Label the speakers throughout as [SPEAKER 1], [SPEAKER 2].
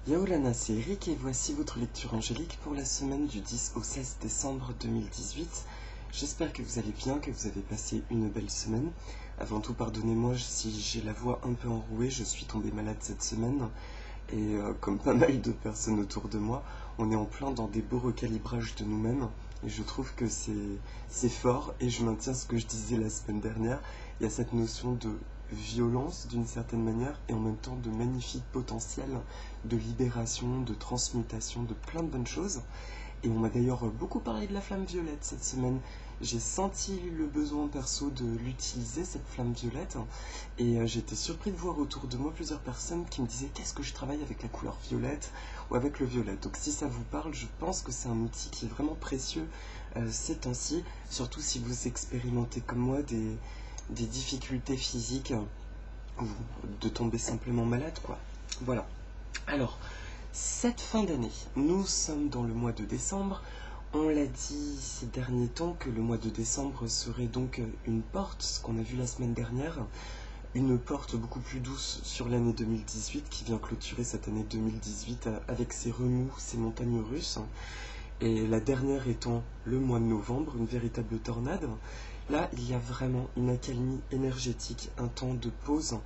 [SPEAKER 1] Yaolana, c'est Eric et voici votre lecture angélique pour la semaine du 10 au 16 décembre 2018. J'espère que vous allez bien, que vous avez passé une belle semaine. Avant tout, pardonnez-moi si j'ai la voix un peu enrouée, je suis tombé malade cette semaine. Et comme pas mal de personnes autour de moi, on est en plein dans des beaux recalibrages de nous-mêmes. Et je trouve que c'est fort, et je maintiens ce que je disais la semaine dernière. Il y a cette notion de violence d'une certaine manière, et en même temps de magnifique potentiel de libération, de transmutation, de plein de bonnes choses. Et on m'a d'ailleurs beaucoup parlé de la flamme violette cette semaine. J'ai senti le besoin perso de l'utiliser, cette flamme violette. Et j'étais surpris de voir autour de moi plusieurs personnes qui me disaient qu'est-ce que je travaille avec la couleur violette ou avec le violet. Donc si ça vous parle, je pense que c'est un outil qui est vraiment précieux ces temps-ci. Surtout si vous expérimentez comme moi des difficultés physiques ou de tomber simplement malade, quoi. Voilà. Alors, cette fin d'année, nous sommes dans le mois de décembre. On l'a dit ces derniers temps que le mois de décembre serait donc une porte, ce qu'on a vu la semaine dernière, une porte beaucoup plus douce sur l'année 2018 qui vient clôturer cette année 2018 avec ses remous, ses montagnes russes. Et la dernière étant le mois de novembre, une véritable tornade. Là, il y a vraiment une accalmie énergétique, un temps de pause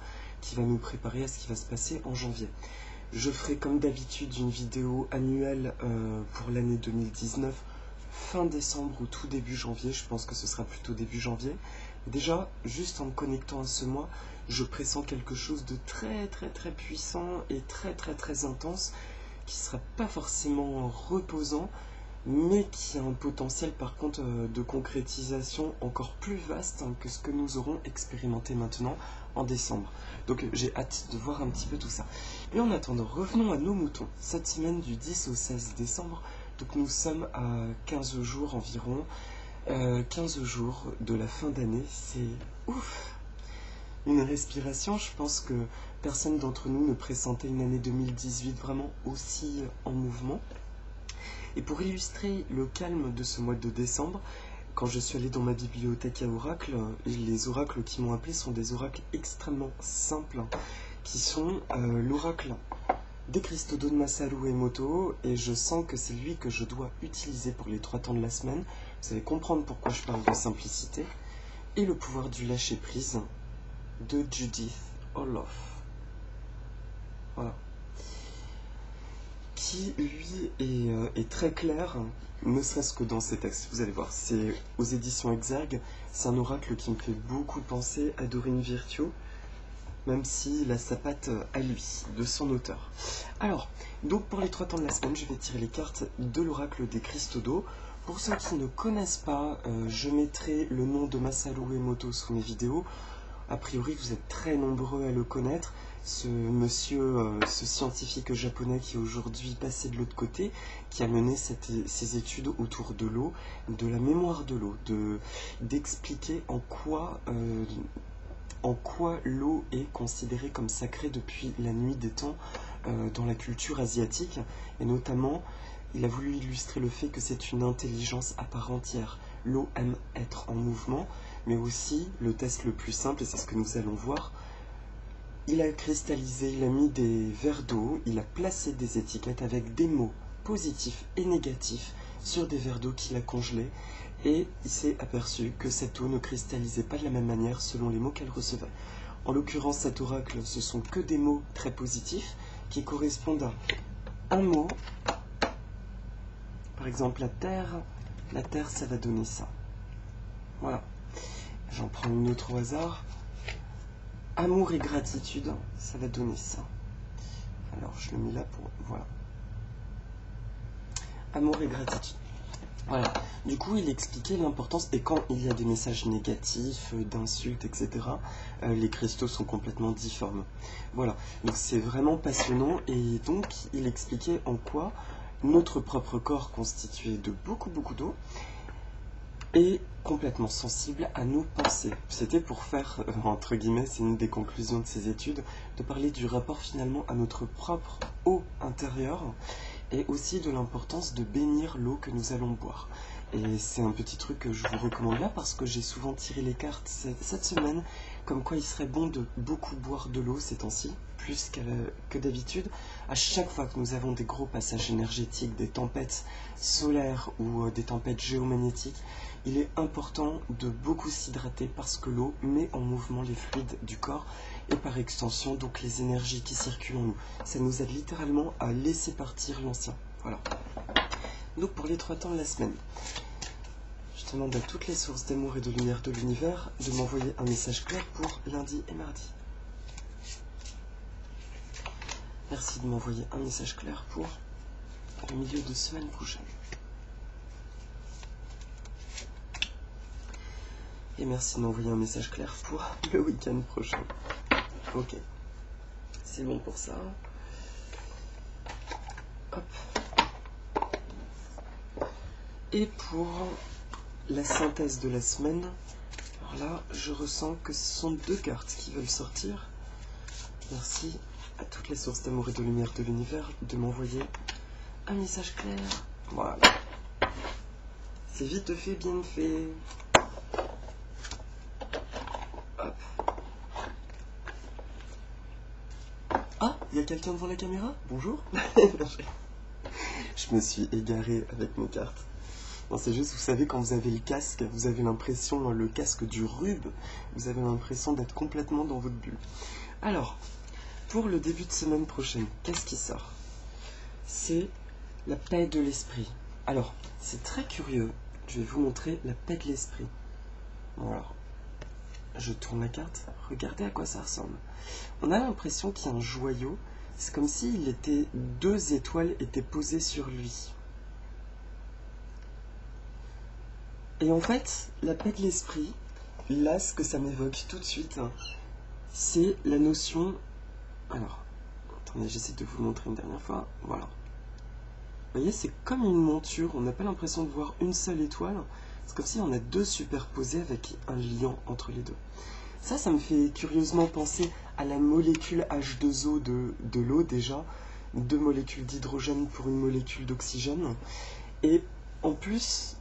[SPEAKER 1] qui va nous préparer à ce qui va se passer en janvier. Je ferai comme d'habitude une vidéo annuelle pour l'année 2019, fin décembre ou tout début janvier, je pense que ce sera plutôt début janvier. Déjà, juste en me connectant à ce mois, je pressens quelque chose de très très très puissant et très très très intense, qui ne sera pas forcément reposant, mais qui a un potentiel par contre de concrétisation encore plus vaste que ce que nous aurons expérimenté maintenant en décembre. Donc j'ai hâte de voir un petit peu tout ça. Et en attendant, revenons à nos moutons. Cette semaine du 10 au 16 décembre, donc nous sommes à 15 jours environ. 15 jours de la fin d'année, c'est ouf! Une respiration, je pense que personne d'entre nous ne pressentait une année 2018 vraiment aussi en mouvement. Et pour illustrer le calme de ce mois de décembre, quand je suis allé dans ma bibliothèque à oracles, les oracles qui m'ont appelé sont des oracles extrêmement simples, qui sont l'oracle des Christodo de Masaru Emoto, et je sens que c'est lui que je dois utiliser pour les 3 temps de la semaine. Vous allez comprendre pourquoi je parle de simplicité. Et le pouvoir du lâcher-prise de Judith Orloff. Voilà. Qui, lui, est très clair, ne serait-ce que dans ses textes. Vous allez voir, c'est aux éditions Exergue. C'est un oracle qui me fait beaucoup penser à Dorine Virtue, même s'il a sa patte à lui, de son auteur. Alors, donc pour les 3 temps de la semaine, je vais tirer les cartes de l'oracle des Christodo. Pour ceux qui ne connaissent pas, je mettrai le nom de Masaru Emoto sous mes vidéos. A priori, vous êtes très nombreux à le connaître. Ce monsieur, ce scientifique japonais qui est aujourd'hui passé de l'autre côté, qui a mené ses études autour de l'eau, de la mémoire de l'eau, d'expliquer en quoi l'eau est considérée comme sacrée depuis la nuit des temps dans la culture asiatique. Et notamment, il a voulu illustrer le fait que c'est une intelligence à part entière. L'eau aime être en mouvement, mais aussi, le test le plus simple, et c'est ce que nous allons voir, il a cristallisé, il a mis des verres d'eau, il a placé des étiquettes avec des mots positifs et négatifs sur des verres d'eau qu'il a congelés, et il s'est aperçu que cette eau ne cristallisait pas de la même manière selon les mots qu'elle recevait. En l'occurrence, cet oracle, ce sont que des mots très positifs qui correspondent à un mot. Par exemple, la terre, ça va donner ça. Voilà. J'en prends une autre au hasard. Amour et gratitude, ça va donner ça. Alors, je le mets là pour... Voilà. Amour et gratitude. Voilà. Du coup, il expliquait l'importance, et quand il y a des messages négatifs, d'insultes, etc., les cristaux sont complètement difformes. Voilà. Donc, c'est vraiment passionnant, et donc, il expliquait en quoi notre propre corps, constitué de beaucoup d'eau, est complètement sensible à nos pensées. C'était pour faire, entre guillemets, c'est une des conclusions de ces études, de parler du rapport finalement à notre propre eau intérieure, et aussi de l'importance de bénir l'eau que nous allons boire. Et c'est un petit truc que je vous recommande là, parce que j'ai souvent tiré les cartes cette semaine comme quoi il serait bon de beaucoup boire de l'eau ces temps-ci, plus que d'habitude. À chaque fois que nous avons des gros passages énergétiques, des tempêtes solaires ou des tempêtes géomagnétiques, il est important de beaucoup s'hydrater parce que l'eau met en mouvement les fluides du corps et par extension donc les énergies qui circulent en nous. Ça nous aide littéralement à laisser partir l'ancien. Voilà. Donc pour les 3 temps de la semaine, je demande à toutes les sources d'amour et de lumière de l'univers de m'envoyer un message clair pour lundi et mardi. Merci de m'envoyer un message clair pour le milieu de semaine prochaine. Et merci de m'envoyer un message clair pour le week-end prochain. Ok, c'est bon pour ça. Hop. Et pour la synthèse de la semaine, alors là, je ressens que ce sont 2 cartes qui veulent sortir. Merci à toutes les sources d'amour et de lumière de l'univers de m'envoyer un message clair. Voilà. C'est vite fait, bien fait. Hop. Ah, il y a quelqu'un devant la caméra? Bonjour. Je me suis égaré avec mes cartes. Non, c'est juste, vous savez, quand vous avez le casque, vous avez l'impression, le casque du rube, vous avez l'impression d'être complètement dans votre bulle. Alors, pour le début de semaine prochaine, qu'est-ce qui sort? C'est la paix de l'esprit. Alors, c'est très curieux. Je vais vous montrer la paix de l'esprit. Bon, alors, je tourne la carte. Regardez à quoi ça ressemble. On a l'impression qu'il y a un joyau. C'est comme si 2 étoiles étaient posées sur lui. Et en fait, la paix de l'esprit, là, ce que ça m'évoque tout de suite, c'est la notion... Alors, attendez, j'essaie de vous montrer une dernière fois. Voilà. Vous voyez, c'est comme une monture. On n'a pas l'impression de voir une seule étoile. C'est comme si on a 2 superposées avec un lien entre les 2. Ça me fait curieusement penser à la molécule H2O de l'eau déjà. 2 molécules d'hydrogène pour une molécule d'oxygène. Et en plus...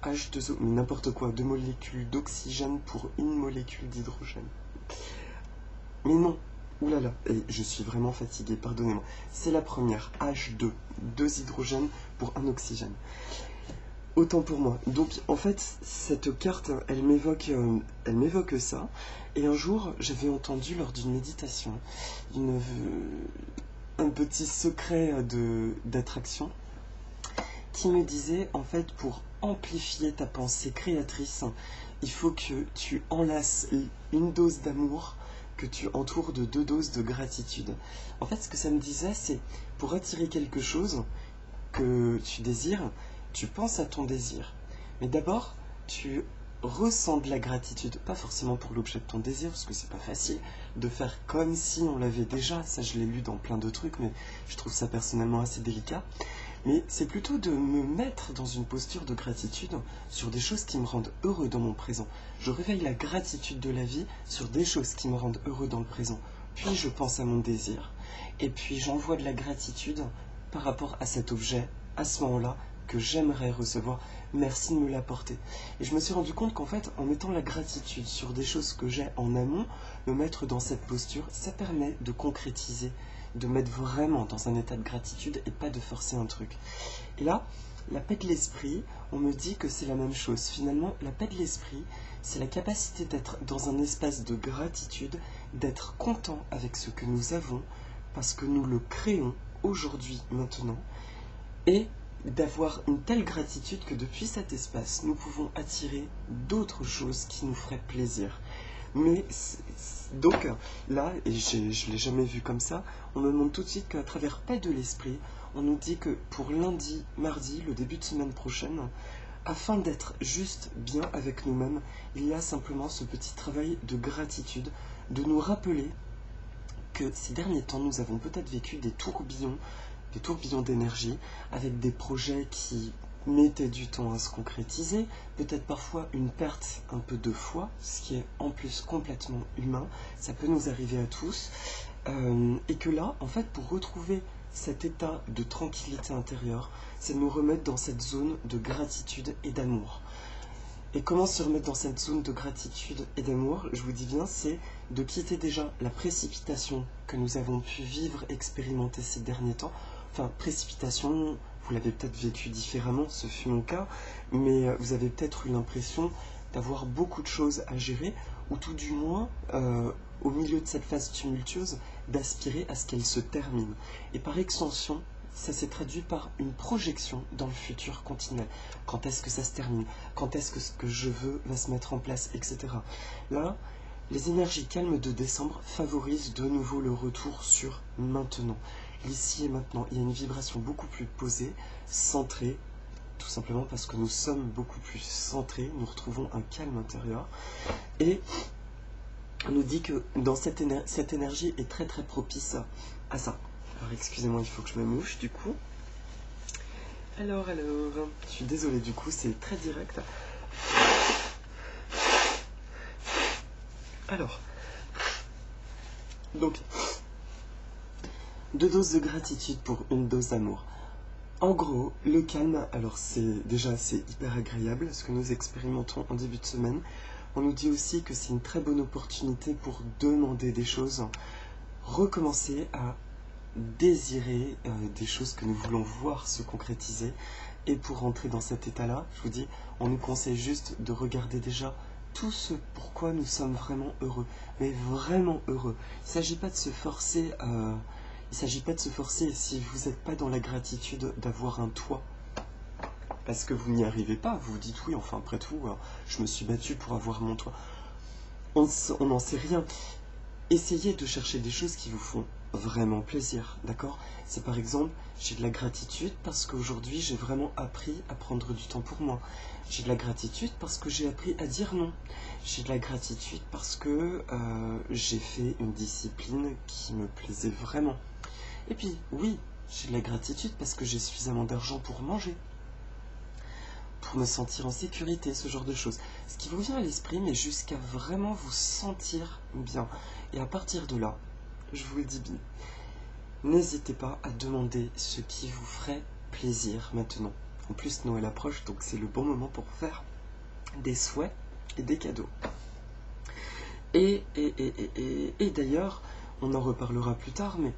[SPEAKER 1] H2O, mais n'importe quoi, 2 molécules d'oxygène pour une molécule d'hydrogène. Mais non, oulala, et je suis vraiment fatigué, pardonnez-moi. C'est la première, H2, 2 hydrogènes pour un oxygène. Autant pour moi. Donc en fait, cette carte, elle m'évoque ça. Et un jour, j'avais entendu lors d'une méditation un petit secret d'attraction qui me disait, en fait, pour amplifier ta pensée créatrice, il faut que tu enlaces une dose d'amour que tu entoures de 2 doses de gratitude. En fait, ce que ça me disait, c'est pour attirer quelque chose que tu désires, tu penses à ton désir. Mais d'abord, tu ressens de la gratitude, pas forcément pour l'objet de ton désir, parce que c'est pas facile de faire comme si on l'avait déjà. Ça, je l'ai lu dans plein de trucs, mais je trouve ça personnellement assez délicat. Mais c'est plutôt de me mettre dans une posture de gratitude sur des choses qui me rendent heureux dans mon présent. Je réveille la gratitude de la vie sur des choses qui me rendent heureux dans le présent. Puis je pense à mon désir. Et puis j'envoie de la gratitude par rapport à cet objet, à ce moment-là, que j'aimerais recevoir. Merci de me l'apporter. Et je me suis rendu compte qu'en fait, en mettant la gratitude sur des choses que j'ai en amont, me mettre dans cette posture, ça permet de concrétiser, de mettre vraiment dans un état de gratitude et pas de forcer un truc. Et là, la paix de l'esprit, on me dit que c'est la même chose. Finalement, la paix de l'esprit, c'est la capacité d'être dans un espace de gratitude, d'être content avec ce que nous avons, parce que nous le créons aujourd'hui, maintenant, et d'avoir une telle gratitude que depuis cet espace, nous pouvons attirer d'autres choses qui nous feraient plaisir. Mais donc là, et je ne l'ai jamais vu comme ça, on me demande tout de suite qu'à travers paix de l'esprit, on nous dit que pour lundi, mardi, le début de semaine prochaine, afin d'être juste bien avec nous-mêmes, il y a simplement ce petit travail de gratitude, de nous rappeler que ces derniers temps, nous avons peut-être vécu des tourbillons d'énergie, avec des projets qui mettaient du temps à se concrétiser, peut-être parfois une perte un peu de foi, ce qui est en plus complètement humain, ça peut nous arriver à tous, et que là, en fait, pour retrouver cet état de tranquillité intérieure, c'est de nous remettre dans cette zone de gratitude et d'amour. Et comment se remettre dans cette zone de gratitude et d'amour? Je vous dis bien, c'est de quitter déjà la précipitation que nous avons pu vivre, expérimenter ces derniers temps. Enfin, précipitation, vous l'avez peut-être vécu différemment, ce fut mon cas, mais vous avez peut-être eu l'impression d'avoir beaucoup de choses à gérer, ou tout du moins, au milieu de cette phase tumultueuse, d'aspirer à ce qu'elle se termine. Et par extension, ça s'est traduit par une projection dans le futur continuel. Quand est-ce que ça se termine? Quand est-ce que ce que je veux va se mettre en place, etc. Là, les énergies calmes de décembre favorisent de nouveau le retour sur maintenant. L'ici et maintenant, il y a une vibration beaucoup plus posée, centrée, tout simplement parce que nous sommes beaucoup plus centrés, nous retrouvons un calme intérieur. Et on nous dit que dans cette énergie est très très propice à ça. Alors excusez-moi, il faut que je me mouche du coup. Alors, je suis désolée du coup, c'est très direct. Alors, donc, 2 doses de gratitude pour une dose d'amour. En gros, le calme, alors c'est hyper agréable, ce que nous expérimentons en début de semaine. On nous dit aussi que c'est une très bonne opportunité pour demander des choses, recommencer à désirer des choses que nous voulons voir se concrétiser. Et pour rentrer dans cet état-là, je vous dis, on nous conseille juste de regarder déjà tout ce pourquoi nous sommes vraiment heureux, mais vraiment heureux. Il ne s'agit pas de se forcer si vous n'êtes pas dans la gratitude d'avoir un toit. Parce que vous n'y arrivez pas, vous vous dites oui, enfin après tout, je me suis battu pour avoir mon toit. On n'en sait rien. Essayez de chercher des choses qui vous font vraiment plaisir, d'accord? C'est par exemple, j'ai de la gratitude parce qu'aujourd'hui j'ai vraiment appris à prendre du temps pour moi. J'ai de la gratitude parce que j'ai appris à dire non. J'ai de la gratitude parce que j'ai fait une discipline qui me plaisait vraiment. Et puis, oui, j'ai de la gratitude parce que j'ai suffisamment d'argent pour manger, pour me sentir en sécurité, ce genre de choses. Ce qui vous vient à l'esprit, mais jusqu'à vraiment vous sentir bien. Et à partir de là, je vous le dis bien, n'hésitez pas à demander ce qui vous ferait plaisir maintenant. En plus, Noël approche, donc c'est le bon moment pour faire des souhaits et des cadeaux. Et d'ailleurs, on en reparlera plus tard, mais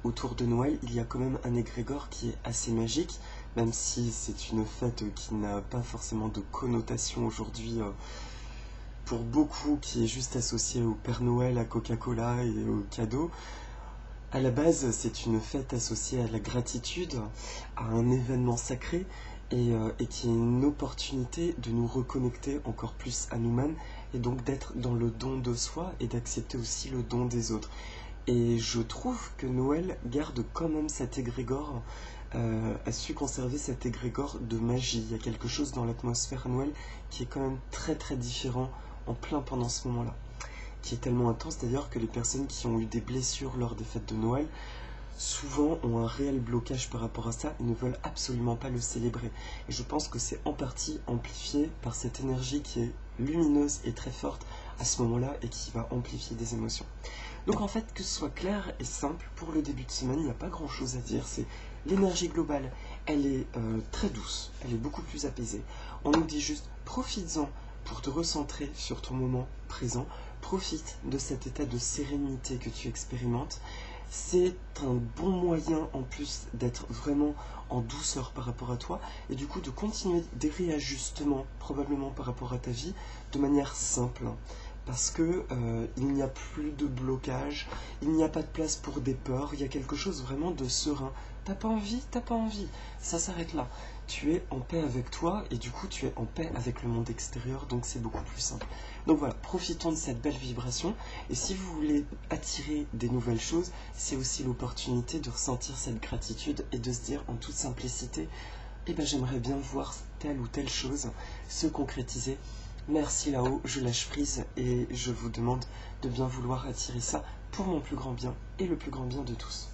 [SPEAKER 1] autour de Noël, il y a quand même un égrégore qui est assez magique, même si c'est une fête qui n'a pas forcément de connotation aujourd'hui pour beaucoup, qui est juste associée au Père Noël, à Coca-Cola et aux cadeaux. À la base, c'est une fête associée à la gratitude, à un événement sacré, et qui est une opportunité de nous reconnecter encore plus à nous-mêmes, et donc d'être dans le don de soi, et d'accepter aussi le don des autres. Et je trouve que Noël garde quand même cet égrégore, a su conserver cet égrégore de magie. Il y a quelque chose dans l'atmosphère à Noël qui est quand même très très différent en plein pendant ce moment-là. Qui est tellement intense d'ailleurs que les personnes qui ont eu des blessures lors des fêtes de Noël, souvent ont un réel blocage par rapport à ça et ne veulent absolument pas le célébrer. Et je pense que c'est en partie amplifié par cette énergie qui est lumineuse et très forte à ce moment-là et qui va amplifier des émotions. Donc en fait, que ce soit clair et simple, pour le début de semaine, il n'y a pas grand-chose à dire. C'est l'énergie globale, elle est très douce, elle est beaucoup plus apaisée. On nous dit juste, profites-en pour te recentrer sur ton moment présent. Profite de cet état de sérénité que tu expérimentes. C'est un bon moyen en plus d'être vraiment en douceur par rapport à toi et du coup de continuer des réajustements probablement par rapport à ta vie de manière simple. Parce que il n'y a plus de blocage, il n'y a pas de place pour des peurs, il y a quelque chose vraiment de serein. T'as pas envie, ça s'arrête là. Tu es en paix avec toi et du coup tu es en paix avec le monde extérieur, donc c'est beaucoup plus simple. Donc voilà, profitons de cette belle vibration et si vous voulez attirer des nouvelles choses, c'est aussi l'opportunité de ressentir cette gratitude et de se dire en toute simplicité, eh ben j'aimerais bien voir telle ou telle chose se concrétiser. Merci là-haut, je lâche prise et je vous demande de bien vouloir attirer ça pour mon plus grand bien et le plus grand bien de tous.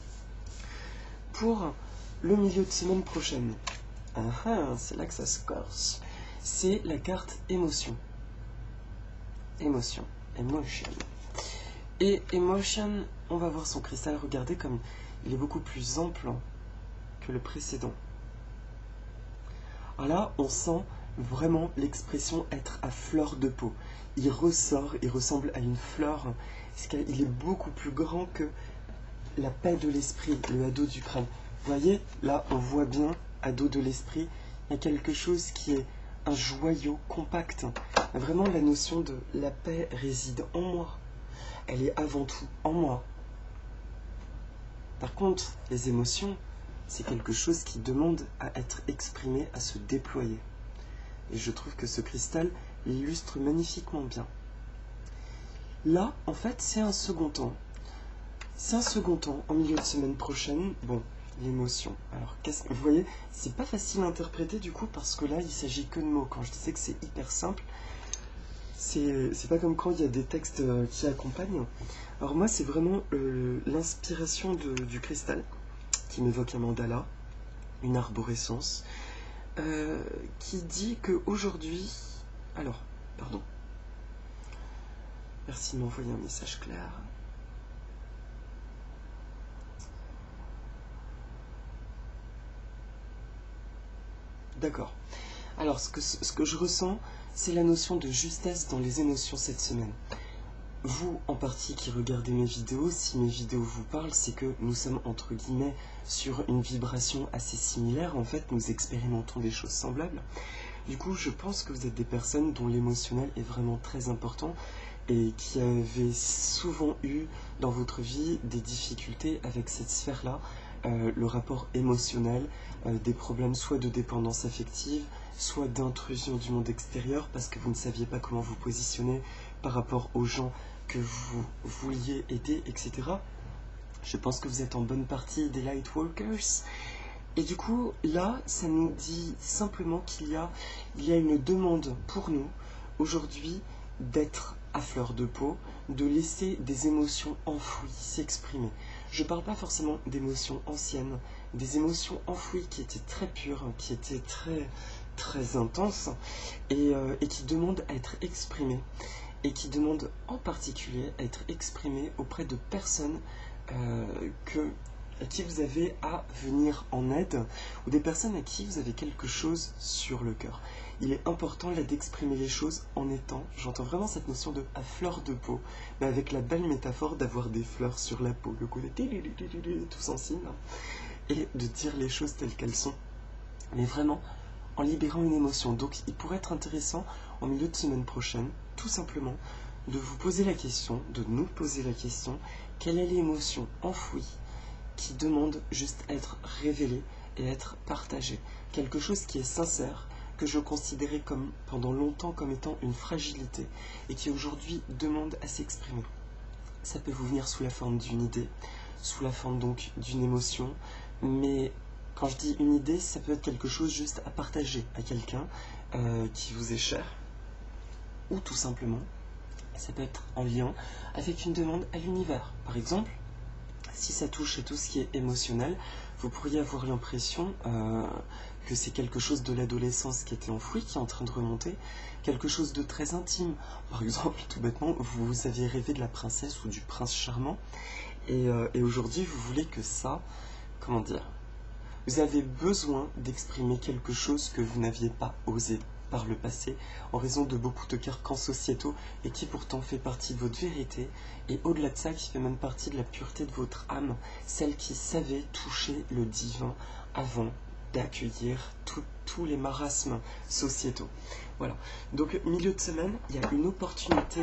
[SPEAKER 1] Pour le milieu de semaine prochaine, c'est là que ça se corse, c'est la carte émotion. Émotion. Et émotion, on va voir son cristal, regardez comme il est beaucoup plus ample que le précédent. Alors là, on sent vraiment l'expression être à fleur de peau. Il ressort, il ressemble à une fleur, parce qu'il est beaucoup plus grand que la paix de l'esprit, le ado du crâne. Vous voyez, là, on voit bien, ado de l'esprit, il y a quelque chose qui est un joyau compact. Vraiment, la notion de la paix réside en moi. Elle est avant tout en moi. Par contre, les émotions, c'est quelque chose qui demande à être exprimé, à se déployer. Et je trouve que ce cristal l'illustre magnifiquement bien. Là, en fait, c'est un second temps. C'est un second temps, en milieu de semaine prochaine. Bon, l'émotion. Alors, vous voyez, c'est pas facile à interpréter du coup, parce que là, il s'agit que de mots. Quand je disais que c'est hyper simple, c'est pas comme quand il y a des textes qui accompagnent. Alors moi, c'est vraiment l'inspiration du cristal qui m'évoque un mandala, une arborescence, qui dit qu'aujourd'hui... Alors, pardon. Merci de m'envoyer un message clair. D'accord. Alors, ce que je ressens, c'est la notion de justesse dans les émotions cette semaine. Vous, en partie, qui regardez mes vidéos, si mes vidéos vous parlent, c'est que nous sommes, entre guillemets, sur une vibration assez similaire. En fait, nous expérimentons des choses semblables. Du coup, je pense que vous êtes des personnes dont l'émotionnel est vraiment très important et qui avaient souvent eu dans votre vie des difficultés avec cette sphère-là, le rapport émotionnel, des problèmes soit de dépendance affective, soit d'intrusion du monde extérieur parce que vous ne saviez pas comment vous positionner par rapport aux gens que vous vouliez aider, etc. Je pense que vous êtes en bonne partie des Lightworkers. Et du coup, là, ça nous dit simplement qu'il y a une demande pour nous, aujourd'hui, d'être à fleur de peau, de laisser des émotions enfouies s'exprimer. Je ne parle pas forcément d'émotions anciennes, des émotions enfouies qui étaient très pures, qui étaient très, très intenses, et qui demandent à être exprimées. Et qui demandent en particulier à être exprimées auprès de personnes à qui vous avez à venir en aide, ou des personnes à qui vous avez quelque chose sur le cœur. Il est important là d'exprimer les choses en étant, j'entends vraiment cette notion de à fleur de peau, mais avec la belle métaphore d'avoir des fleurs sur la peau, le côté tout sensible, et de dire les choses telles qu'elles sont, mais vraiment en libérant une émotion. Donc il pourrait être intéressant en milieu de semaine prochaine, tout simplement, de vous poser la question, de nous poser la question, quelle est l'émotion enfouie qui demande juste à être révélée et à être partagée. Quelque chose qui est sincère, que je considérais comme, pendant longtemps comme étant une fragilité et qui aujourd'hui demande à s'exprimer. Ça peut vous venir sous la forme d'une idée, sous la forme donc d'une émotion, mais quand je dis une idée, ça peut être quelque chose juste à partager à quelqu'un qui vous est cher, ou tout simplement, ça peut être en lien avec une demande à l'univers. Par exemple, si ça touche à tout ce qui est émotionnel, vous pourriez avoir l'impression que c'est quelque chose de l'adolescence qui était enfoui, qui est en train de remonter, quelque chose de très intime. Par exemple, tout bêtement, vous aviez rêvé de la princesse ou du prince charmant, et aujourd'hui, vous voulez que ça, comment dire, vous avez besoin d'exprimer quelque chose que vous n'aviez pas osé par le passé, en raison de beaucoup de carcans sociétaux, et qui pourtant fait partie de votre vérité, et au-delà de ça, qui fait même partie de la pureté de votre âme, celle qui savait toucher le divin avant d'accueillir tous les marasmes sociétaux. Voilà. Donc, milieu de semaine, il y a une opportunité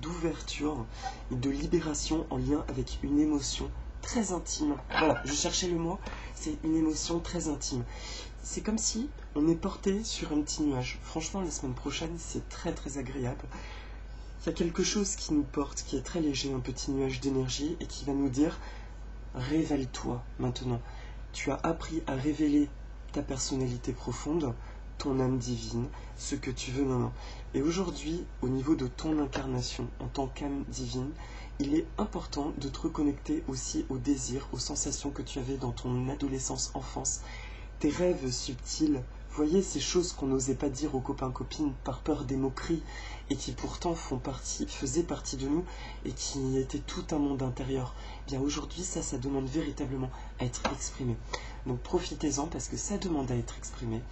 [SPEAKER 1] d'ouverture, de libération en lien avec une émotion très intime. Voilà, je cherchais le mot, c'est une émotion très intime. C'est comme si on est porté sur un petit nuage. Franchement, la semaine prochaine, c'est très très agréable. Il y a quelque chose qui nous porte, qui est très léger, un petit nuage d'énergie, et qui va nous dire « Révèle-toi maintenant. Tu as appris à révéler ta personnalité profonde, ton âme divine, ce que tu veux maintenant. » Et aujourd'hui, au niveau de ton incarnation en tant qu'âme divine, il est important de te reconnecter aussi aux désirs, aux sensations que tu avais dans ton adolescence, enfance, tes rêves subtils. Voyez ces choses qu'on n'osait pas dire aux copains-copines par peur des moqueries et qui pourtant faisaient partie de nous et qui étaient tout un monde intérieur. Bien aujourd'hui, ça demande véritablement à être exprimé. Donc profitez-en parce que ça demande à être exprimé.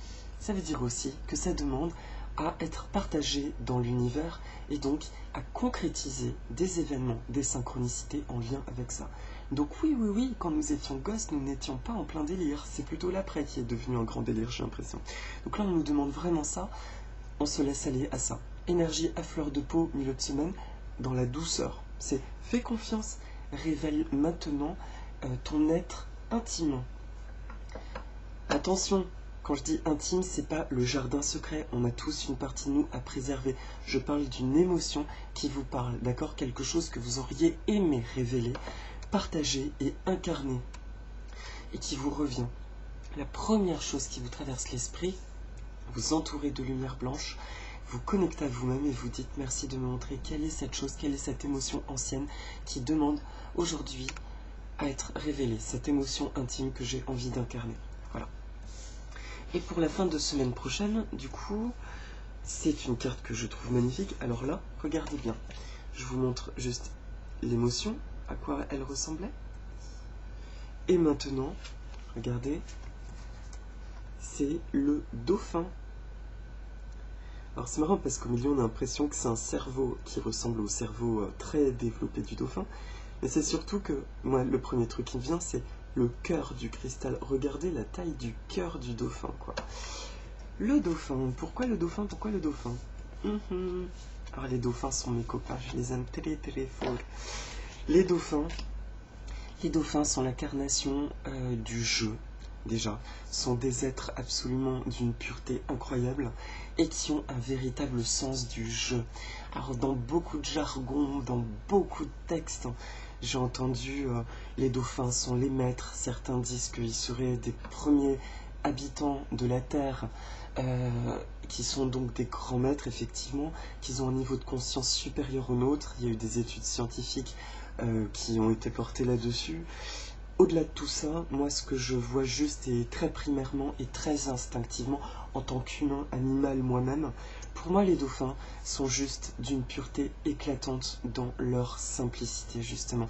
[SPEAKER 1] ça veut dire aussi que ça demande à être partagé dans l'univers et donc à concrétiser des événements, des synchronicités en lien avec ça. Donc oui, quand nous étions gosses, nous n'étions pas en plein délire. C'est plutôt l'après qui est devenu un grand délire, j'ai l'impression. Donc là, on nous demande vraiment ça, on se laisse aller à ça. Énergie à fleur de peau, milieu de semaine, dans la douceur. C'est fais confiance, révèle maintenant ton être intime. Attention, quand je dis intime, c'est pas le jardin secret. On a tous une partie de nous à préserver. Je parle d'une émotion qui vous parle, d'accord? Quelque chose que vous auriez aimé révéler, partager et incarner, et qui vous revient. La première chose qui vous traverse l'esprit, vous entourez de lumière blanche, vous connectez à vous-même et vous dites merci de me montrer quelle est cette chose, quelle est cette émotion ancienne qui demande aujourd'hui à être révélée, cette émotion intime que j'ai envie d'incarner. Voilà. Et pour la fin de semaine prochaine, du coup, c'est une carte que je trouve magnifique. Alors là, regardez bien. Je vous montre juste l'émotion, à quoi elle ressemblait. Et maintenant, regardez, c'est le dauphin. Alors c'est marrant parce qu'au milieu on a l'impression que c'est un cerveau qui ressemble au cerveau très développé du dauphin. Mais c'est surtout que, moi le premier truc qui me vient c'est le cœur du cristal. Regardez la taille du cœur du dauphin, quoi. Le dauphin, pourquoi le dauphin? Pourquoi le dauphin? Alors les dauphins sont mes copains, je les aime très très fort. Les dauphins sont l'incarnation du jeu. Déjà, sont des êtres absolument d'une pureté incroyable et qui ont un véritable sens du jeu. Alors dans beaucoup de jargon, dans beaucoup de textes, j'ai entendu les dauphins sont les maîtres. Certains disent qu'ils seraient des premiers habitants de la Terre, qui sont donc des grands maîtres, effectivement, qu'ils ont un niveau de conscience supérieur au nôtre. Il y a eu des études scientifiques qui ont été portées là-dessus. Au-delà de tout ça, moi ce que je vois juste et très primairement et très instinctivement en tant qu'humain, animal moi-même, pour moi les dauphins sont juste d'une pureté éclatante dans leur simplicité justement.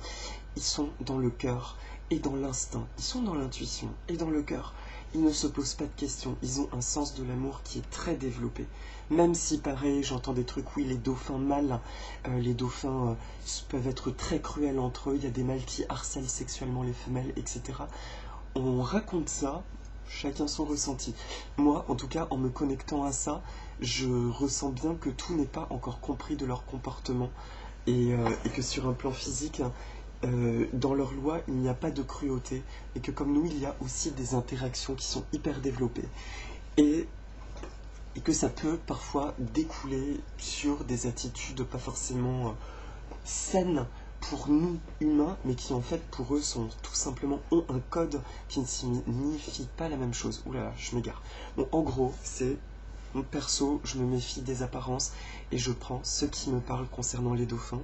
[SPEAKER 1] Ils sont dans le cœur et dans l'instinct, ils sont dans l'intuition et dans le cœur. Ils ne se posent pas de questions, ils ont un sens de l'amour qui est très développé. Même si, pareil, j'entends des trucs, oui, les dauphins mâles, les dauphins peuvent être très cruels entre eux, il y a des mâles qui harcèlent sexuellement les femelles, etc. On raconte ça, chacun son ressenti. Moi, en tout cas, en me connectant à ça, je ressens bien que tout n'est pas encore compris de leur comportement et que sur un plan physique, dans leur loi, il n'y a pas de cruauté et que comme nous, il y a aussi des interactions qui sont hyper développées et que ça peut parfois découler sur des attitudes pas forcément saines pour nous humains, mais qui en fait pour eux sont tout simplement ont un code qui ne signifie pas la même chose. Ouh là là, je m'égare. Bon, en gros, c'est mon perso, je me méfie des apparences et je prends ce qui me parle concernant les dauphins.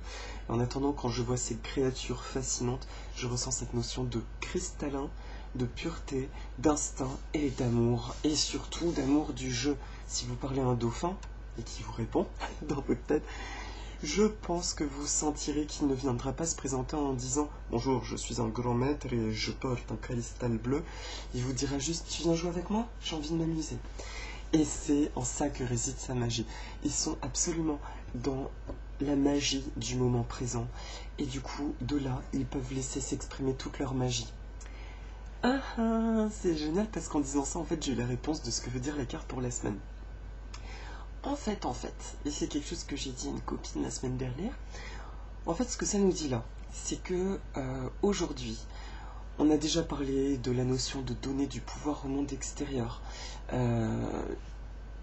[SPEAKER 1] En attendant, quand je vois ces créatures fascinantes, je ressens cette notion de cristallin, de pureté, d'instinct et d'amour. Et surtout d'amour du jeu. Si vous parlez à un dauphin, et qui vous répond dans votre tête, je pense que vous sentirez qu'il ne viendra pas se présenter en disant « Bonjour, je suis un grand maître et je porte un cristal bleu ». Il vous dira juste « Tu viens jouer avec moi? J'ai envie de m'amuser ». Et c'est en ça que réside sa magie. Ils sont absolument dans la magie du moment présent. Et du coup, de là, ils peuvent laisser s'exprimer toute leur magie. C'est génial parce qu'en disant ça, en fait, j'ai eu la réponse de ce que veut dire la carte pour la semaine. En fait, et c'est quelque chose que j'ai dit à une copine la semaine dernière, en fait, ce que ça nous dit là, c'est que aujourd'hui, on a déjà parlé de la notion de donner du pouvoir au monde extérieur.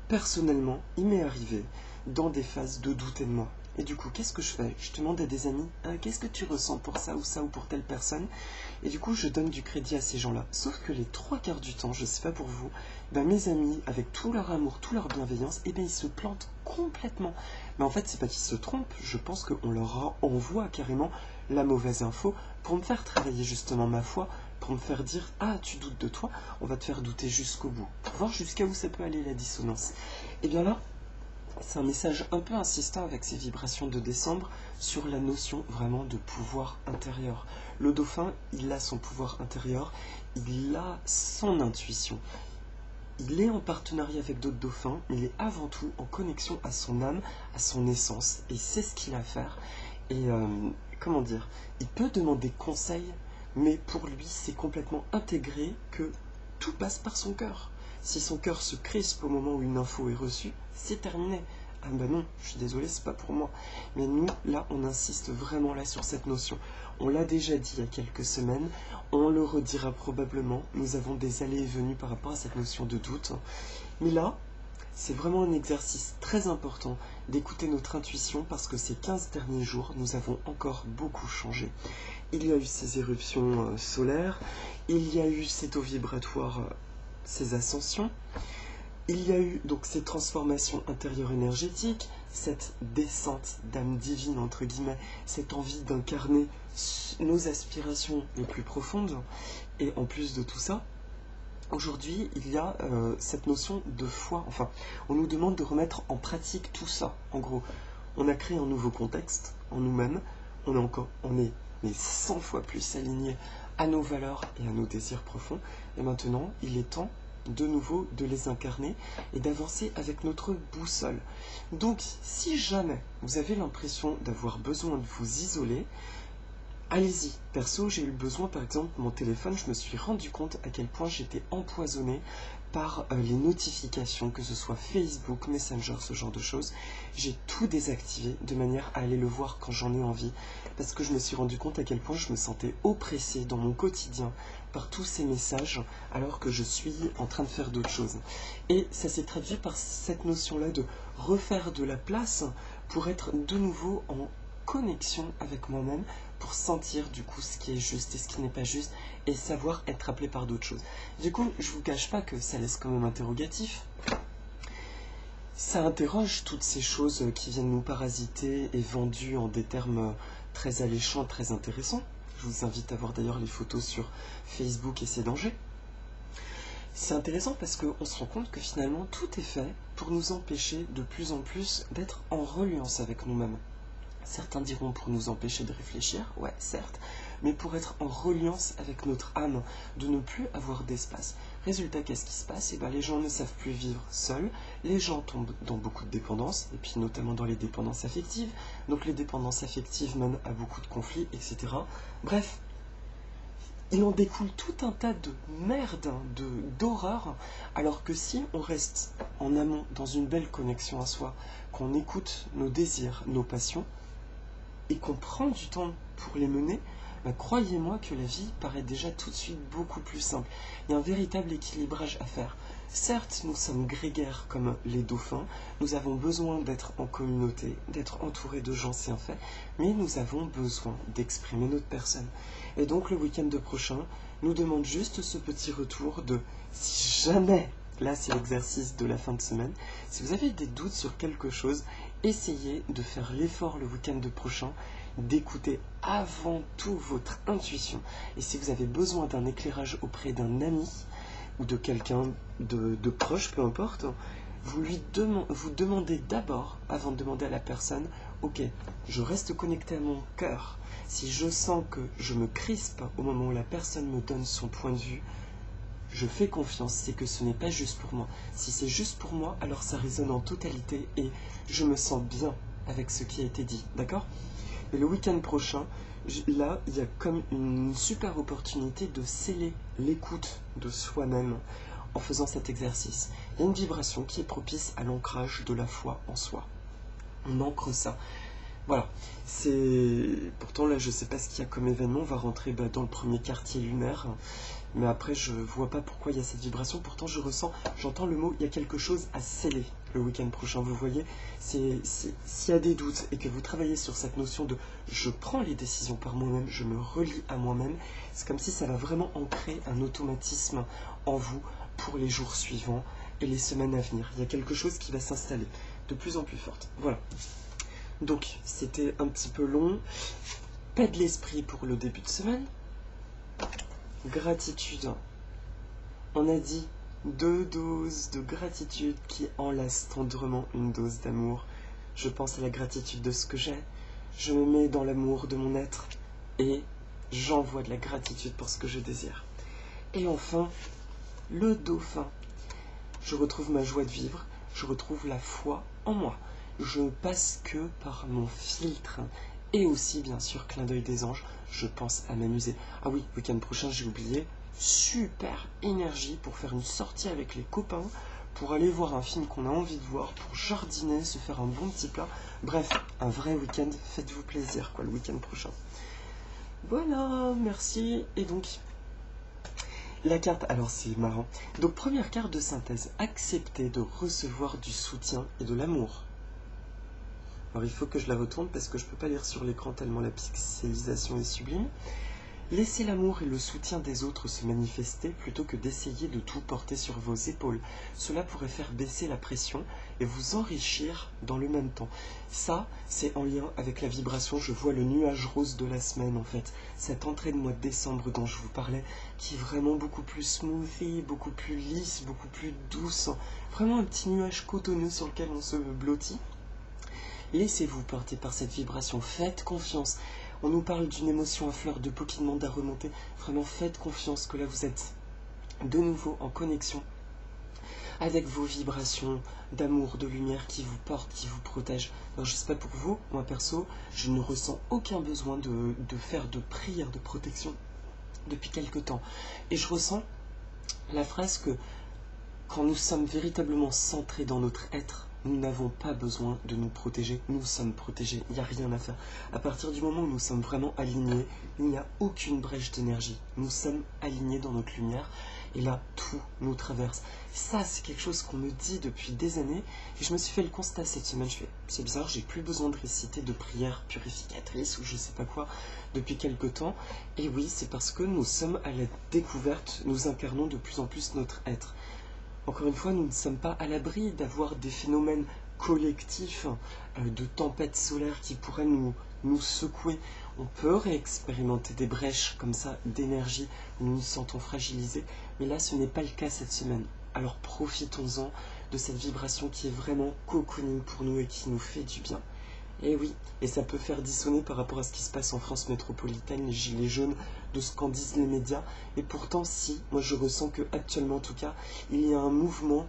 [SPEAKER 1] Personnellement, il m'est arrivé dans des phases de doute et de moi. Et du coup, qu'est-ce que je fais? Je demande à des amis, qu'est-ce que tu ressens pour ça ou pour telle personne? Et du coup, je donne du crédit à ces gens-là. Sauf que les 3/4 du temps, je sais pas pour vous, mes amis, avec tout leur amour, toute leur bienveillance, ils se plantent complètement. Mais en fait, c'est pas qu'ils se trompent, je pense qu'on leur envoie carrément la mauvaise info pour me faire travailler justement ma foi, pour me faire dire « Ah, tu doutes de toi, on va te faire douter jusqu'au bout. » Pour voir jusqu'à où ça peut aller la dissonance. Et bien là, c'est un message un peu insistant avec ces vibrations de décembre sur la notion vraiment de pouvoir intérieur. Le dauphin, il a son pouvoir intérieur, il a son intuition. il est en partenariat avec d'autres dauphins, il est avant tout en connexion à son âme, à son essence, et c'est ce qu'il a à faire. Et comment dire, il peut demander conseil, mais pour lui, c'est complètement intégré que tout passe par son cœur. Si son cœur se crispe au moment où une info est reçue, c'est terminé. Ah ben non, je suis désolé, c'est pas pour moi. Mais nous, là, on insiste vraiment là sur cette notion. On l'a déjà dit il y a quelques semaines, on le redira probablement. Nous avons des allées et venues par rapport à cette notion de doute. Mais là, c'est vraiment un exercice très important d'écouter notre intuition parce que ces 15 derniers jours, nous avons encore beaucoup changé. Il y a eu ces éruptions solaires, il y a eu ces taux vibratoires, ces ascensions, il y a eu donc ces transformations intérieures énergétiques, cette descente d'âme divine, entre guillemets, cette envie d'incarner nos aspirations les plus profondes. Et en plus de tout ça, aujourd'hui, il y a cette notion de foi. Enfin, on nous demande de remettre en pratique tout ça. En gros, on a créé un nouveau contexte en nous-mêmes. On est mais 100 fois plus alignés à nos valeurs et à nos désirs profonds. Et maintenant, il est temps de nouveau de les incarner et d'avancer avec notre boussole. Donc, si jamais vous avez l'impression d'avoir besoin de vous isoler, allez-y. Perso, j'ai eu besoin, par exemple, mon téléphone, je me suis rendu compte à quel point j'étais empoisonné par les notifications, que ce soit Facebook, Messenger, ce genre de choses. J'ai tout désactivé de manière à aller le voir quand j'en ai envie, parce que je me suis rendu compte à quel point je me sentais oppressé dans mon quotidien par tous ces messages, alors que je suis en train de faire d'autres choses. Et ça s'est traduit par cette notion-là de refaire de la place pour être de nouveau en connexion avec moi-même, pour sentir du coup ce qui est juste et ce qui n'est pas juste, et savoir être appelé par d'autres choses. Du coup, je vous cache pas que ça laisse quand même interrogatif. Ça interroge toutes ces choses qui viennent nous parasiter et vendues en des termes très alléchants, très intéressants. Je vous invite à voir d'ailleurs les photos sur Facebook et ses dangers. C'est intéressant parce qu'on se rend compte que finalement tout est fait pour nous empêcher de plus en plus d'être en reliance avec nous-mêmes. Certains diront pour nous empêcher de réfléchir, ouais, certes, mais pour être en reliance avec notre âme, de ne plus avoir d'espace. Résultat, qu'est-ce qui se passe? Eh bien, les gens ne savent plus vivre seuls, les gens tombent dans beaucoup de dépendances, et puis notamment dans les dépendances affectives. Donc les dépendances affectives mènent à beaucoup de conflits, etc. Bref, il en découle tout un tas de merde, d'horreur, alors que si on reste en amont dans une belle connexion à soi, qu'on écoute nos désirs, nos passions, et qu'on prend du temps pour les mener, bah, croyez-moi que la vie paraît déjà tout de suite beaucoup plus simple. Il y a un véritable équilibrage à faire. Certes, nous sommes grégaires comme les dauphins, nous avons besoin d'être en communauté, d'être entourés de gens, c'est un fait, mais nous avons besoin d'exprimer notre personne. Et donc le week-end prochain nous demande juste ce petit retour de, si jamais, là c'est l'exercice de la fin de semaine, si vous avez des doutes sur quelque chose, essayez de faire l'effort le week-end prochain d'écouter avant tout votre intuition. Et si vous avez besoin d'un éclairage auprès d'un ami ou de quelqu'un de proche, peu importe, vous demandez d'abord, avant de demander à la personne, ok, je reste connecté à mon cœur. Si je sens que je me crispe au moment où la personne me donne son point de vue, je fais confiance, c'est que ce n'est pas juste pour moi. Si c'est juste pour moi, alors ça résonne en totalité et je me sens bien avec ce qui a été dit, d'accord? Et le week-end prochain, là, il y a comme une super opportunité de sceller l'écoute de soi-même en faisant cet exercice. Il y a une vibration qui est propice à l'ancrage de la foi en soi. On ancre ça. Voilà, pourtant là je sais pas ce qu'il y a comme événement, on va rentrer dans le premier quartier lunaire, mais après je vois pas pourquoi il y a cette vibration, pourtant j'entends le mot, il y a quelque chose à sceller le week-end prochain, vous voyez, s'il y a des doutes et que vous travaillez sur cette notion de je prends les décisions par moi-même, je me relie à moi-même, c'est comme si ça va vraiment ancrer un automatisme en vous pour les jours suivants et les semaines à venir. Il y a quelque chose qui va s'installer de plus en plus forte, voilà. Donc, c'était un petit peu long. Pas de l'esprit pour le début de semaine. Gratitude. On a dit 2 doses de gratitude qui enlacent tendrement une dose d'amour. Je pense à la gratitude de ce que j'ai. Je me mets dans l'amour de mon être. Et j'envoie de la gratitude pour ce que je désire. Et enfin, le dauphin. je retrouve ma joie de vivre, je retrouve la foi en moi. Je passe que par mon filtre. Et aussi, bien sûr, clin d'œil des anges, je pense à m'amuser. Ah oui, week-end prochain, j'ai oublié, super énergie pour faire une sortie avec les copains, pour aller voir un film qu'on a envie de voir, pour jardiner, se faire un bon petit plat. Bref, un vrai week-end, faites-vous plaisir, quoi, le week-end prochain. Voilà, merci. Et donc, la carte, alors c'est marrant. Donc, première carte de synthèse, accepter de recevoir du soutien et de l'amour. Alors, il faut que je la retourne parce que je ne peux pas lire sur l'écran tellement la pixelisation est sublime. Laissez l'amour et le soutien des autres se manifester plutôt que d'essayer de tout porter sur vos épaules. Cela pourrait faire baisser la pression et vous enrichir dans le même temps. Ça, c'est en lien avec la vibration. Je vois le nuage rose de la semaine, en fait. Cette entrée de mois de décembre dont je vous parlais, qui est vraiment beaucoup plus smoothie, beaucoup plus lisse, beaucoup plus douce. Vraiment un petit nuage cotonneux sur lequel on se blottit. Laissez-vous porter par cette vibration. Faites confiance. On nous parle d'une émotion à fleur de peau qui demande à remonter. Vraiment, faites confiance que là, vous êtes de nouveau en connexion avec vos vibrations d'amour, de lumière qui vous portent, qui vous protègent. Alors, je ne sais pas pour vous, moi perso, je ne ressens aucun besoin de faire de prière de protection depuis quelque temps. Et je ressens la phrase que quand nous sommes véritablement centrés dans notre être, nous n'avons pas besoin de nous protéger, nous sommes protégés, il n'y a rien à faire. À partir du moment où nous sommes vraiment alignés, il n'y a aucune brèche d'énergie. Nous sommes alignés dans notre lumière et là, tout nous traverse. Ça, c'est quelque chose qu'on me dit depuis des années et je me suis fait le constat cette semaine. Je fais, c'est bizarre, j'ai plus besoin de réciter de prières purificatrices ou je sais pas quoi depuis quelque temps. Et oui, c'est parce que nous sommes à la découverte, nous incarnons de plus en plus notre être. Encore une fois, nous ne sommes pas à l'abri d'avoir des phénomènes collectifs de tempêtes solaires qui pourraient nous secouer. On peut réexpérimenter des brèches comme ça d'énergie où nous nous sentons fragilisés, mais là ce n'est pas le cas cette semaine. Alors profitons-en de cette vibration qui est vraiment cocooning pour nous et qui nous fait du bien. Et oui, et ça peut faire dissonner par rapport à ce qui se passe en France métropolitaine, les gilets jaunes, de ce qu'en disent les médias. Et pourtant, si, moi je ressens que actuellement en tout cas, il y a un mouvement,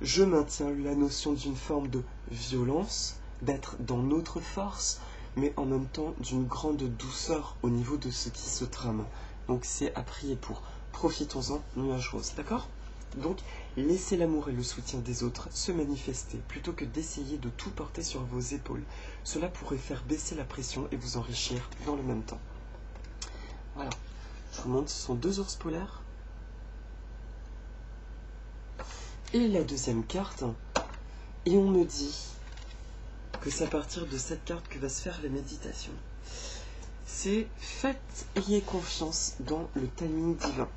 [SPEAKER 1] je maintiens la notion d'une forme de violence, d'être dans notre force, mais en même temps d'une grande douceur au niveau de ce qui se trame. Donc c'est à prier pour. Profitons-en, nuage rose, d'accord ? Donc, laissez l'amour et le soutien des autres se manifester plutôt que d'essayer de tout porter sur vos épaules. Cela pourrait faire baisser la pression et vous enrichir dans le même temps. Voilà, je vous montre, ce sont 2 ours polaires. Et la deuxième carte, et on me dit que c'est à partir de cette carte que va se faire la méditation. C'est ayez confiance dans le timing divin.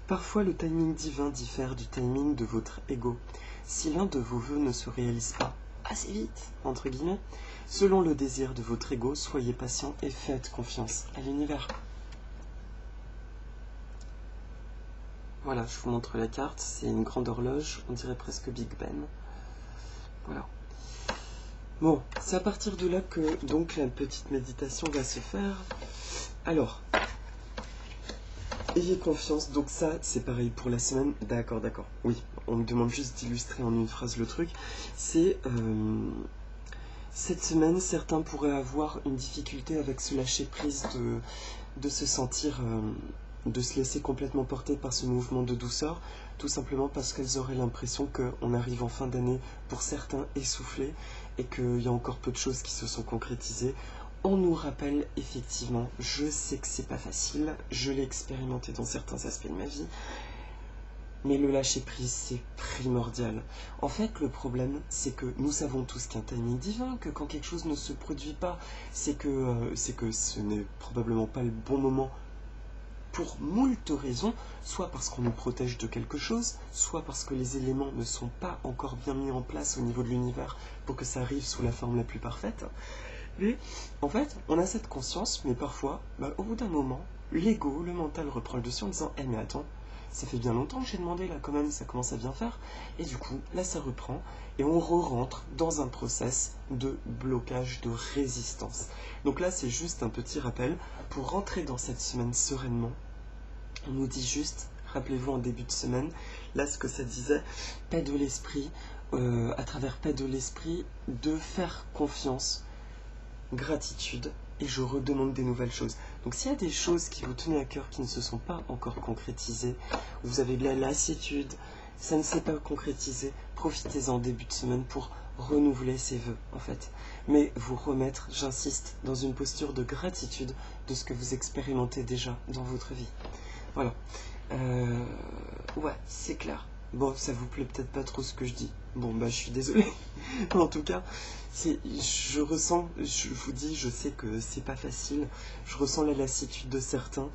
[SPEAKER 1] Parfois, le timing divin diffère du timing de votre ego. Si l'un de vos vœux ne se réalise pas assez vite, entre guillemets, selon le désir de votre ego, soyez patient et faites confiance à l'univers. Voilà, je vous montre la carte. C'est une grande horloge, on dirait presque Big Ben. Voilà. Bon, c'est à partir de là que donc la petite méditation va se faire. Alors, ayez confiance, donc ça c'est pareil pour la semaine, d'accord, oui, on me demande juste d'illustrer en une phrase le truc, c'est cette semaine certains pourraient avoir une difficulté avec ce lâcher prise de se sentir, de se laisser complètement porter par ce mouvement de douceur, tout simplement parce qu'elles auraient l'impression qu'on arrive en fin d'année pour certains essoufflés et qu'il y a encore peu de choses qui se sont concrétisées. On nous rappelle effectivement, je sais que c'est pas facile, je l'ai expérimenté dans certains aspects de ma vie, mais le lâcher prise c'est primordial. En fait, le problème c'est que nous savons tous qu'il y a un timing divin, que quand quelque chose ne se produit pas, c'est que ce n'est probablement pas le bon moment pour moult raisons, soit parce qu'on nous protège de quelque chose, soit parce que les éléments ne sont pas encore bien mis en place au niveau de l'univers pour que ça arrive sous la forme la plus parfaite. Et en fait, on a cette conscience, mais parfois, au bout d'un moment, l'ego, le mental reprend le dessus en disant « Eh mais attends, ça fait bien longtemps que j'ai demandé là quand même, ça commence à bien faire. » Et du coup, là ça reprend, et on re-rentre dans un process de blocage, de résistance. Donc là, c'est juste un petit rappel, pour rentrer dans cette semaine sereinement, on nous dit juste « Rappelez-vous en début de semaine, là ce que ça disait, paix de l'esprit, à travers paix de l'esprit, de faire confiance, gratitude, et je redemande des nouvelles choses. Donc s'il y a des choses qui vous tenaient à cœur qui ne se sont pas encore concrétisées, vous avez de la lassitude, ça ne s'est pas concrétisé, profitez-en début de semaine pour renouveler ses vœux en fait. Mais vous remettre, j'insiste, dans une posture de gratitude de ce que vous expérimentez déjà dans votre vie. Voilà. Ouais, c'est clair. Bon, ça vous plaît peut-être pas trop ce que je dis. Bon, bah je suis désolé. En tout cas, je ressens, je vous dis, je sais que c'est pas facile. Je ressens la lassitude de certains.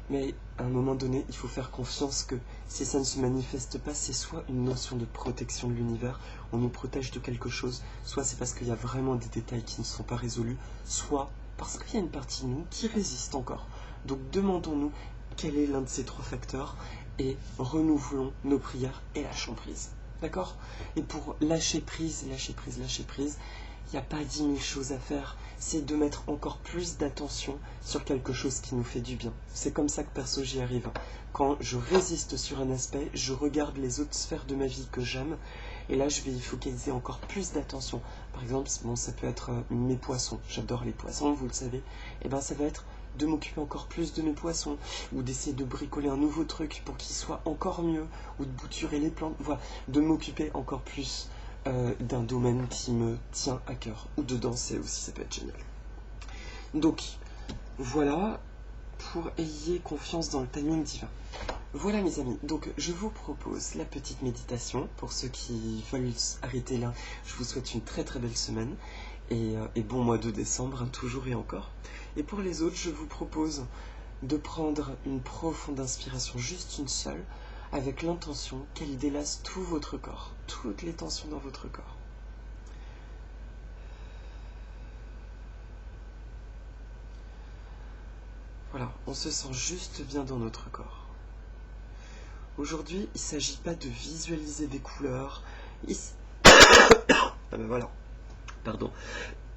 [SPEAKER 1] Mais à un moment donné, il faut faire confiance que si ça ne se manifeste pas, c'est soit une notion de protection de l'univers, on nous protège de quelque chose, soit c'est parce qu'il y a vraiment des détails qui ne sont pas résolus, soit parce qu'il y a une partie de nous qui résiste encore. Donc demandons-nous quel est l'un de ces trois facteurs et renouvelons nos prières et lâchons prise. D'accord ? Et pour lâcher prise, il n'y a pas 10 000 choses à faire, c'est de mettre encore plus d'attention sur quelque chose qui nous fait du bien. C'est comme ça que perso j'y arrive. Quand je résiste sur un aspect, je regarde les autres sphères de ma vie que j'aime, et là je vais y focaliser encore plus d'attention. Par exemple, bon, ça peut être mes poissons, j'adore les poissons, vous le savez, et ben ça va être de m'occuper encore plus de mes poissons, ou d'essayer de bricoler un nouveau truc pour qu'il soit encore mieux, ou de bouturer les plantes, voilà, de m'occuper encore plus d'un domaine qui me tient à cœur, ou de danser aussi, ça peut être génial. Donc, voilà, pour ayez confiance dans le timing divin. Voilà mes amis, donc je vous propose la petite méditation. Pour ceux qui veulent arrêter là, je vous souhaite une très très belle semaine, et bon mois de décembre, hein, toujours et encore. Et pour les autres, je vous propose de prendre une profonde inspiration, juste une seule, avec l'intention qu'elle délasse tout votre corps, toutes les tensions dans votre corps. Voilà, on se sent juste bien dans notre corps. Aujourd'hui, il ne s'agit pas de visualiser des couleurs. Ah ben voilà, pardon.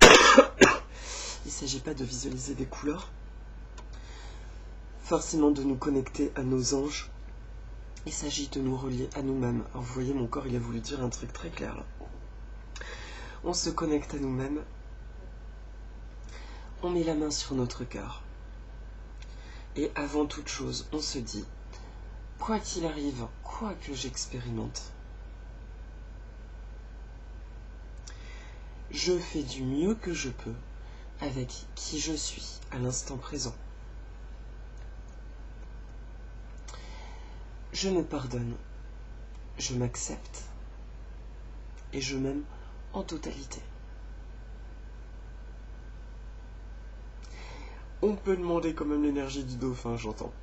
[SPEAKER 1] Il ne s'agit pas de visualiser des couleurs, forcément de nous connecter à nos anges. Il s'agit de nous relier à nous-mêmes. Alors vous voyez, mon corps, il a voulu dire un truc très clair là. On se connecte à nous-mêmes. On met la main sur notre cœur. Et avant toute chose, on se dit, quoi qu'il arrive, quoi que j'expérimente, je fais du mieux que je peux avec qui je suis à l'instant présent. Je me pardonne, je m'accepte et je m'aime en totalité. On peut demander quand même l'énergie du dauphin, j'entends.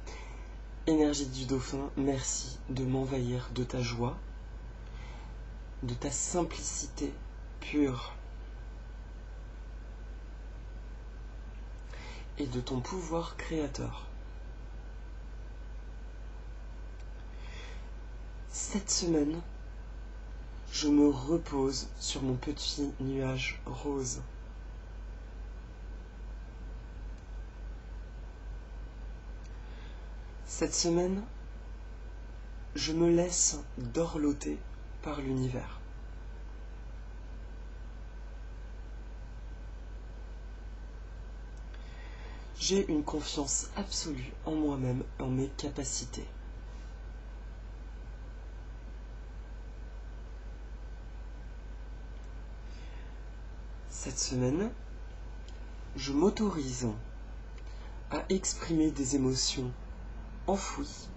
[SPEAKER 1] Énergie du dauphin, merci de m'envahir de ta joie, de ta simplicité pure et de ton pouvoir créateur. Cette semaine, je me repose sur mon petit nuage rose. Cette semaine, je me laisse dorloter par l'univers. J'ai une confiance absolue en moi-même, en mes capacités. Cette semaine, je m'autorise à exprimer des émotions enfouies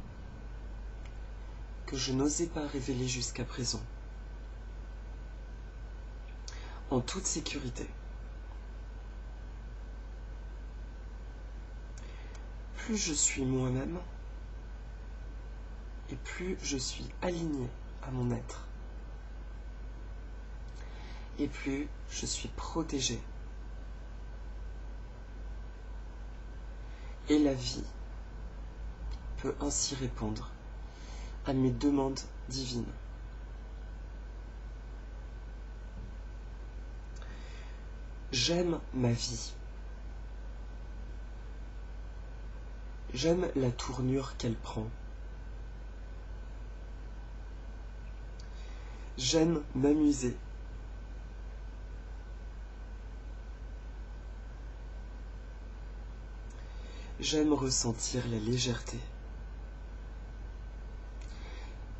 [SPEAKER 1] que je n'osais pas révéler jusqu'à présent, en toute sécurité. Plus je suis moi-même, et plus je suis aligné à mon être, et plus je suis protégé. Et la vie peut ainsi répondre à mes demandes divines. J'aime ma vie. J'aime la tournure qu'elle prend. J'aime m'amuser. J'aime ressentir la légèreté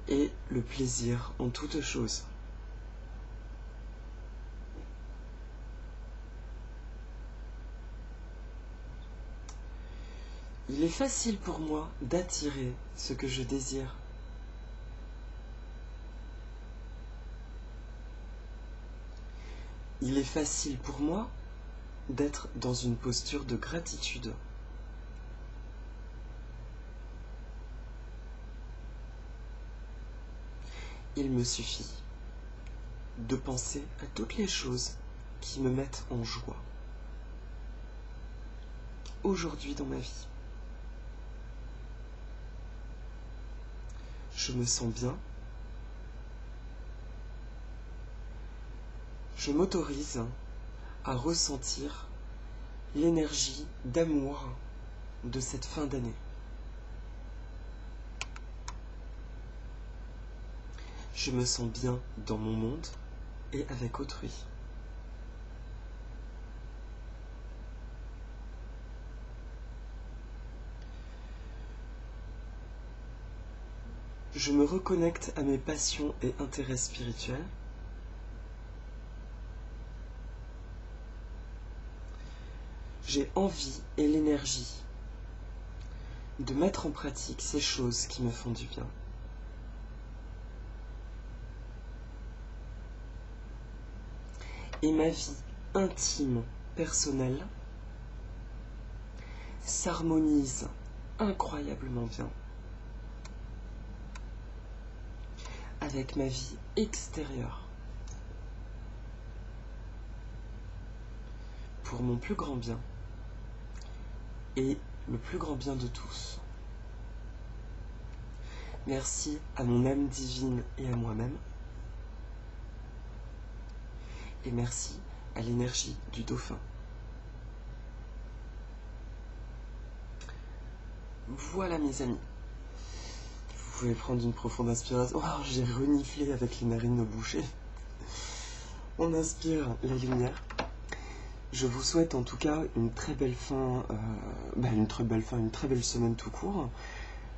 [SPEAKER 1] et le plaisir en toutes choses. Il est facile pour moi d'attirer ce que je désire. Il est facile pour moi d'être dans une posture de gratitude. Il me suffit de penser à toutes les choses qui me mettent en joie aujourd'hui dans ma vie. Je me sens bien. Je m'autorise à ressentir l'énergie d'amour de cette fin d'année. Je me sens bien dans mon monde et avec autrui. Je me reconnecte à mes passions et intérêts spirituels. J'ai envie et l'énergie de mettre en pratique ces choses qui me font du bien. Et ma vie intime, personnelle, s'harmonise incroyablement bien avec ma vie extérieure, pour mon plus grand bien et le plus grand bien de tous. Merci à mon âme divine et à moi-même. Et merci à l'énergie du dauphin. Voilà mes amis. Vous pouvez prendre une profonde inspiration. Oh, j'ai reniflé avec les narines bouchées. On inspire la lumière. Je vous souhaite en tout cas une très belle fin, une très belle semaine tout court.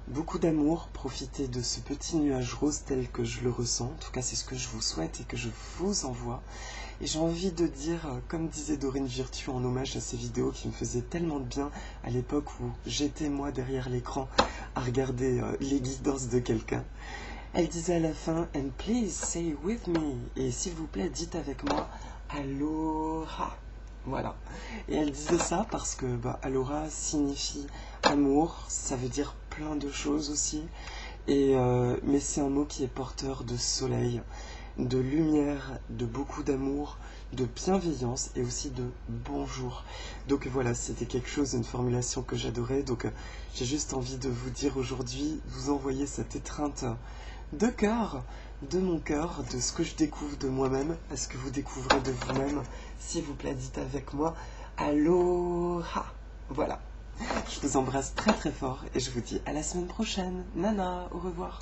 [SPEAKER 1] Beaucoup d'amour, profitez de ce petit nuage rose tel que je le ressens. En tout cas, c'est ce que je vous souhaite et que je vous envoie. Et j'ai envie de dire, comme disait Dorine Virtue en hommage à ces vidéos qui me faisaient tellement de bien à l'époque où j'étais moi derrière l'écran à regarder les guidances de quelqu'un. Elle disait à la fin, and please say with me. Et s'il vous plaît, dites avec moi, aloha. Voilà. Et elle disait ça parce que aloha signifie amour, ça veut dire plein de choses aussi. Mais c'est un mot qui est porteur de soleil, de lumière, de beaucoup d'amour, de bienveillance et aussi de bonjour. Donc voilà, c'était quelque chose, une formulation que j'adorais. Donc j'ai juste envie de vous dire aujourd'hui, vous envoyer cette étreinte de cœur, de mon cœur, de ce que je découvre de moi-même, à ce que vous découvrez de vous-même. S'il vous plaît, dites avec moi, aloha. Voilà. Je vous embrasse très très fort et je vous dis à la semaine prochaine. Nana, au revoir.